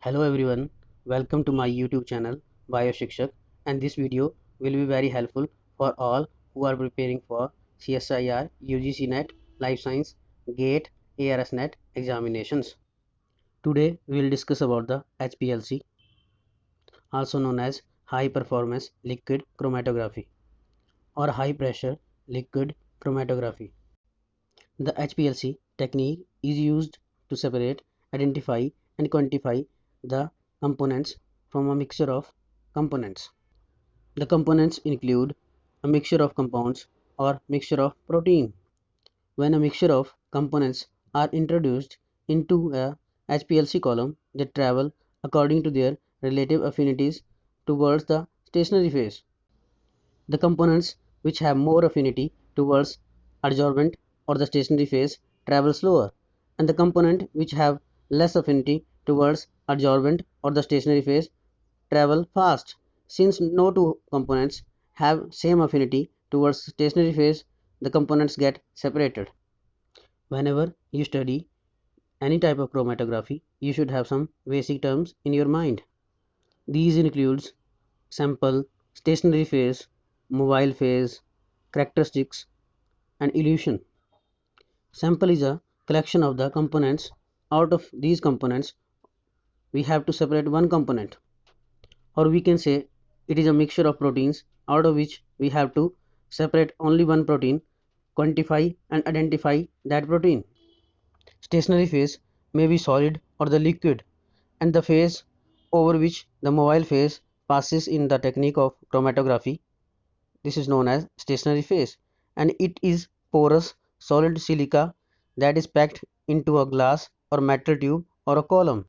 Hello everyone, welcome to my YouTube channel BioShikshak, and this video will be very helpful for all who are preparing for CSIR, UGC NET, Life Science, GATE, ARS NET examinations. Today we will discuss about the HPLC, also known as High Performance Liquid Chromatography or High Pressure Liquid Chromatography. The HPLC technique is used to separate, identify and quantify the components from a mixture of components. The components include a mixture of compounds or mixture of protein. When a mixture of components are introduced into a HPLC column, they travel according to their relative affinities towards the stationary phase. The components which have more affinity towards adsorbent or the stationary phase travel slower, and the component which have less affinity towards adsorbent or the stationary phase travel fast. Since no two components have same affinity towards stationary phase, the components get separated. Whenever you study any type of chromatography, you should have some basic terms in your mind. These includes sample, stationary phase, mobile phase, characteristics, and elution. Sample is a collection of the components. Out of these components, we have to separate one component, or we can say it is a mixture of proteins out of which we have to separate only one protein, quantify and identify that protein. Stationary phase may be solid or the liquid, and the phase over which the mobile phase passes in the technique of chromatography, this is known as stationary phase, and it is porous solid silica that is packed into a glass or metal tube or a column.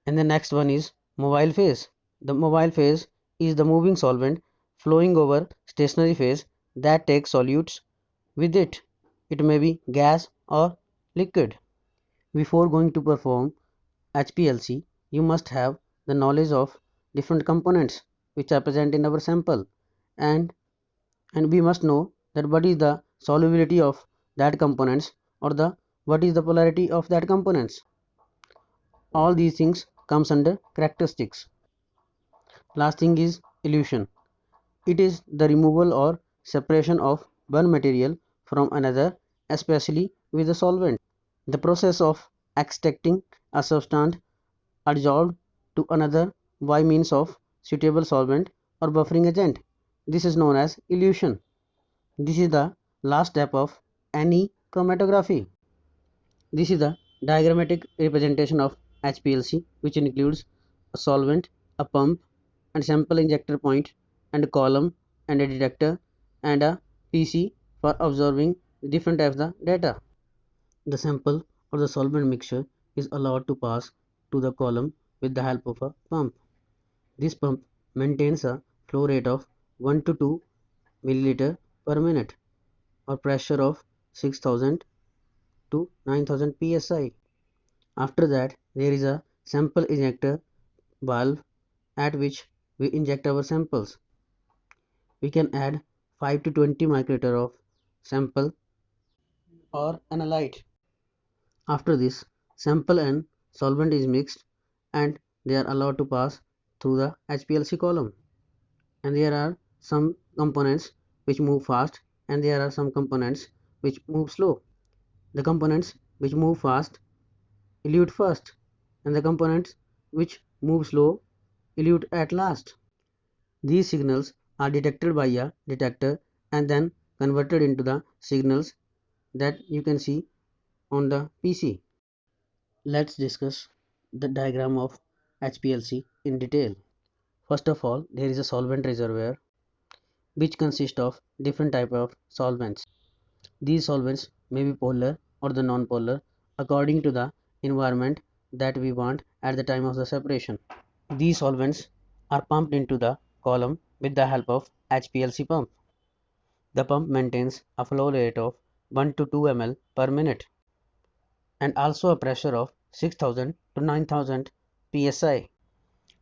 And the next one is mobile phase. The mobile phase is the moving solvent flowing over stationary phase that takes solutes with it. It may be gas or liquid. Before going to perform HPLC, you must have the knowledge of different components which are present in our sample, and we must know that what is the solubility of that components, or the what is the polarity of that components. All these things comes under characteristics. Last thing is elution. It is the removal or separation of one material from another, especially with a solvent. The process of extracting a substance adsorbed to another by means of suitable solvent or buffering agent. This is known as elution. This is the last step of any chromatography. This is the diagrammatic representation of HPLC, which includes a solvent, a pump, and sample injector point, and a column, and a detector, and a PC for observing different types of data. The sample or the solvent mixture is allowed to pass to the column with the help of a pump. This pump maintains a flow rate of 1 to 2 milliliter per minute or pressure of 6000 to 9000 psi. After that, there is a sample injector valve at which we inject our samples. We can add 5 to 20 microliter of sample or analyte. After this, sample and solvent is mixed and they are allowed to pass through the HPLC column. And there are some components which move fast, and there are some components which move slow. The components which move fast elute first, and the components which move slow elute at last. These signals are detected by a detector and then converted into the signals that you can see on the PC. Let's discuss the diagram of HPLC in detail. First of all, there is a solvent reservoir which consists of different type of solvents. These solvents may be polar or the non-polar according to the environment that we want at the time of the separation. These solvents are pumped into the column with the help of HPLC pump. The pump maintains a flow rate of 1 to 2 ml per minute and also a pressure of 6000 to 9000 psi.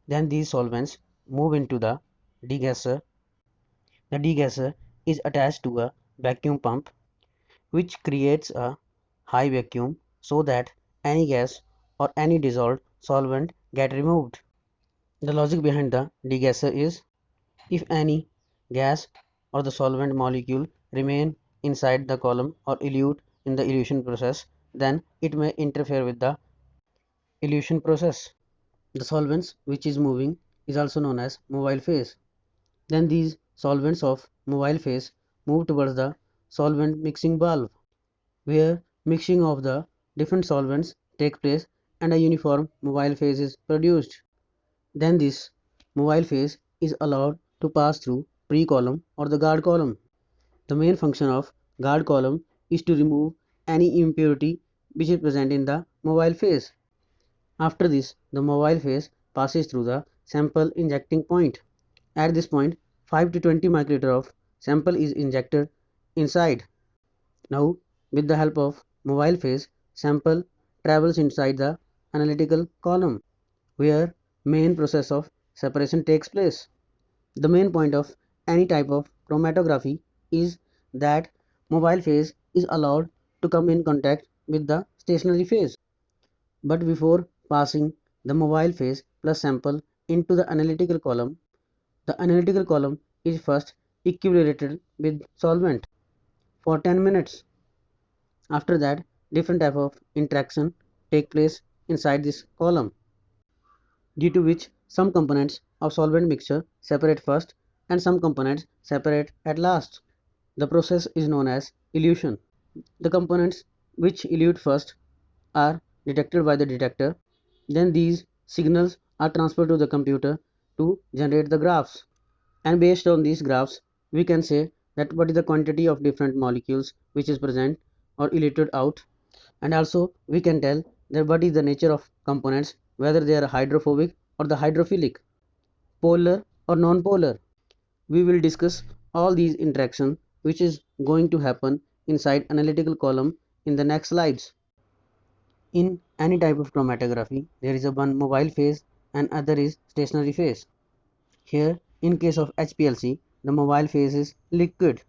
Then these solvents move into the degasser. The degasser is attached to a vacuum pump which creates a high vacuum so that any gas or any dissolved solvent get removed. The logic behind the degasser is, if any gas or the solvent molecule remain inside the column or elute in the elution process, then it may interfere with the elution process. The solvents which is moving is also known as mobile phase. Then these solvents of mobile phase move towards the solvent mixing valve, where mixing of the different solvents take place and a uniform mobile phase is produced. Then this mobile phase is allowed to pass through pre-column or the guard column. The main function of guard column is to remove any impurity which is present in the mobile phase. After this, the mobile phase passes through the sample injecting point. At this point, 5 to 20 microliter of sample is injected inside. Now, with the help of mobile phase, sample travels inside the analytical column, where main process of separation takes place. The main point of any type of chromatography is that mobile phase is allowed to come in contact with the stationary phase. But before passing the mobile phase plus sample into the analytical column, the analytical column is first equilibrated with solvent for 10 minutes. After that, different type of interaction take place inside this column, due to which some components of solvent mixture separate first and some components separate at last. The process is known as elution. The components which elute first are detected by the detector. Then these signals are transferred to the computer to generate the graphs. And based on these graphs, we can say that what is the quantity of different molecules which is present or eluted out. And also we can tell that what is the nature of components, whether they are hydrophobic or the hydrophilic, polar or non-polar. We will discuss all these interactions which is going to happen inside analytical column in the next slides. In any type of chromatography, there is a one mobile phase and other is stationary phase. Here, in case of HPLC, the mobile phase is liquid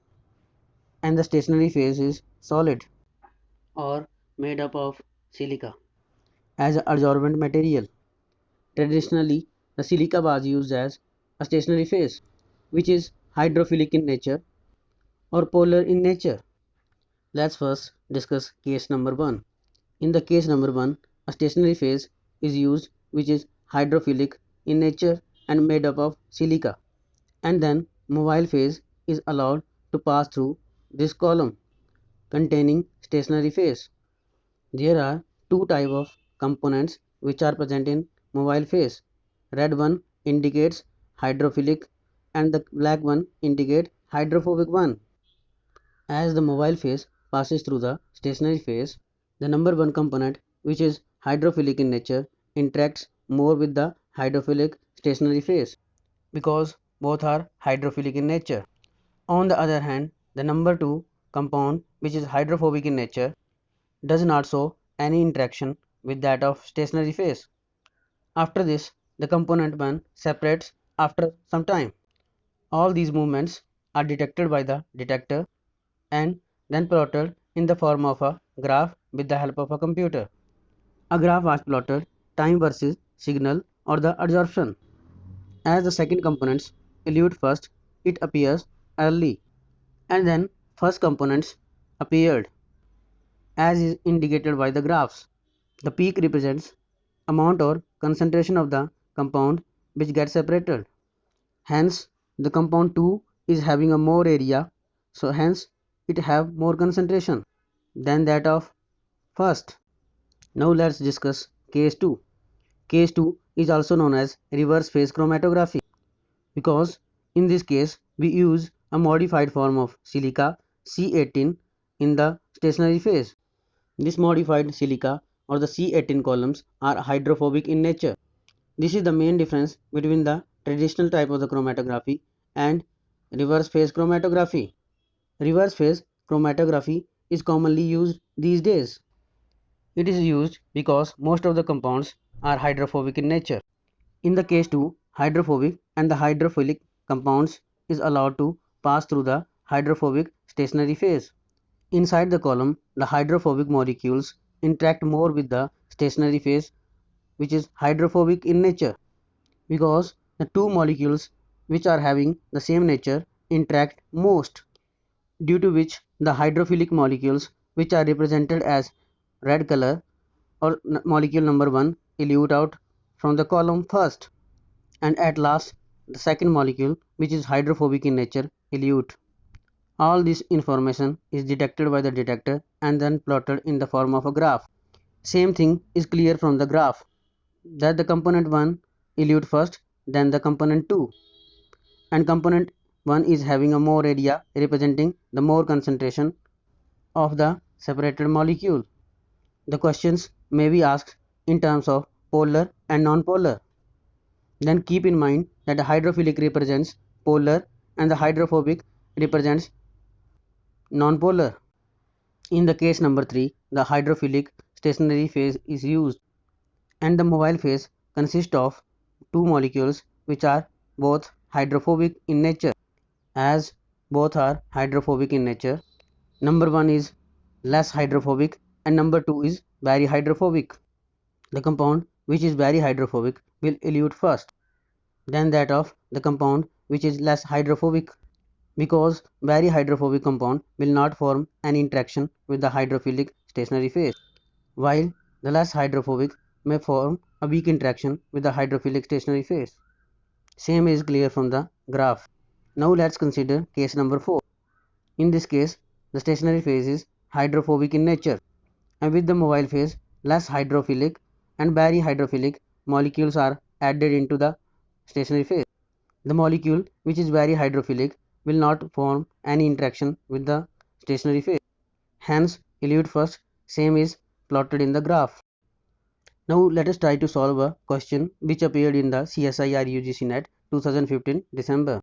and the stationary phase is solid or made up of silica as an adsorbent material. Traditionally, the silica was used as a stationary phase, which is hydrophilic in nature or polar in nature. Let's first discuss case number 1. In the case number 1, a stationary phase is used which is hydrophilic in nature and made up of silica, and then mobile phase is allowed to pass through this column containing stationary phase. There are two types of components which are present in mobile phase. Red one indicates hydrophilic and the black one indicates hydrophobic one. As the mobile phase passes through the stationary phase, the number one component, which is hydrophilic in nature, interacts more with the hydrophilic stationary phase because both are hydrophilic in nature. On the other hand, the number two compound, which is hydrophobic in nature, does not show any interaction with that of stationary phase. After this, the component 1 separates after some time. All these movements are detected by the detector and then plotted in the form of a graph with the help of a computer. A graph was plotted time versus signal or the absorption. As the second components elute first, it appears early, and then first components appeared as is indicated by the graphs. The peak represents amount or concentration of the compound which gets separated. Hence, the compound 2 is having a more area, so hence it have more concentration than that of first. Now let's discuss case 2. Case 2 is also known as reverse phase chromatography because in this case we use a modified form of silica C18 in the stationary phase. This modified silica or the C18 columns are hydrophobic in nature. This is the main difference between the traditional type of the chromatography and reverse phase chromatography. Reverse phase chromatography is commonly used these days. It is used because most of the compounds are hydrophobic in nature. In the case 2, hydrophobic and the hydrophilic compounds is allowed to pass through the hydrophobic stationary phase. Inside the column, the hydrophobic molecules interact more with the stationary phase which is hydrophobic in nature, because the two molecules which are having the same nature interact most, due to which the hydrophilic molecules which are represented as red color or molecule number 1 elute out from the column first, and at last the second molecule which is hydrophobic in nature elute. All this information is detected by the detector and then plotted in the form of a graph. Same thing is clear from the graph, that the component 1 elute first, then the component 2, and component 1 is having a more area representing the more concentration of the separated molecule. The questions may be asked in terms of polar and non-polar. Then keep in mind that the hydrophilic represents polar and the hydrophobic represents non-polar. In the case number 3, the hydrophilic stationary phase is used, and the mobile phase consists of two molecules which are both hydrophobic in nature. As both are hydrophobic in nature, number 1 is less hydrophobic and number 2 is very hydrophobic. The compound which is very hydrophobic will elute first, then that of the compound which is less hydrophobic, because very hydrophobic compound will not form an interaction with the hydrophilic stationary phase, while the less hydrophobic may form a weak interaction with the hydrophilic stationary phase. Same is clear from the graph. Now let's consider case number 4. In this case, the stationary phase is hydrophobic in nature, and with the mobile phase less hydrophilic and very hydrophilic molecules are added into the stationary phase. The molecule which is very hydrophilic will not form any interaction with the stationary phase, hence elute first. Same is plotted in the graph. Now let us try to solve a question which appeared in the CSIR UGC NET 2015 December.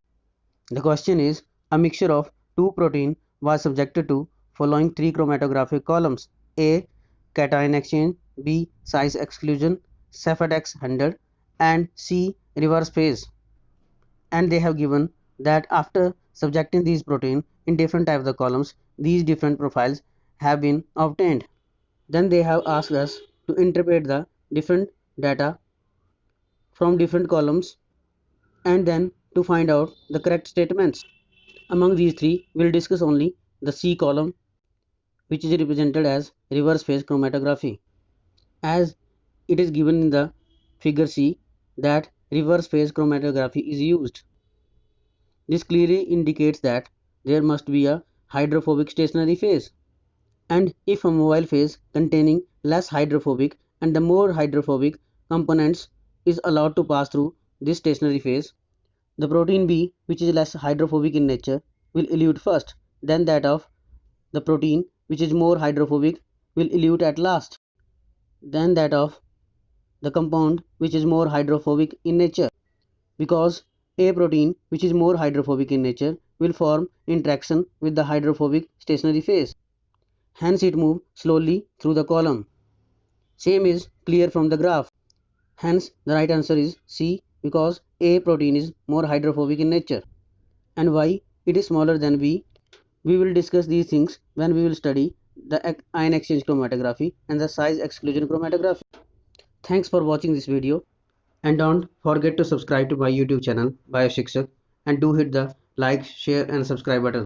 The question is, a mixture of two protein was subjected to following three chromatographic columns: A. Cation exchange, B. Size exclusion, Cepheid 100, and C. Reverse phase. And they have given that after subjecting these protein in different types of columns, these different profiles have been obtained. Then they have asked us to interpret the different data from different columns and then to find out the correct statements. Among these three, we will discuss only the C column, which is represented as reverse phase chromatography, as it is given in the figure C that reverse phase chromatography is used. This clearly indicates that there must be a hydrophobic stationary phase, and if a mobile phase containing less hydrophobic and the more hydrophobic components is allowed to pass through this stationary phase, the protein B, which is less hydrophobic in nature, will elute first, then that of the protein which is more hydrophobic will elute at last, then that of the compound which is more hydrophobic in nature, because A protein which is more hydrophobic in nature will form interaction with the hydrophobic stationary phase, hence it moves slowly through the column. Same is clear from the graph, hence the right answer is C, because A protein is more hydrophobic in nature. And why it is smaller than B? We will discuss these things when we will study the ion exchange chromatography and the size exclusion chromatography. Thanks for watching this video, and don't forget to subscribe to my YouTube channel BioShikshak, and do hit the like, share and subscribe button.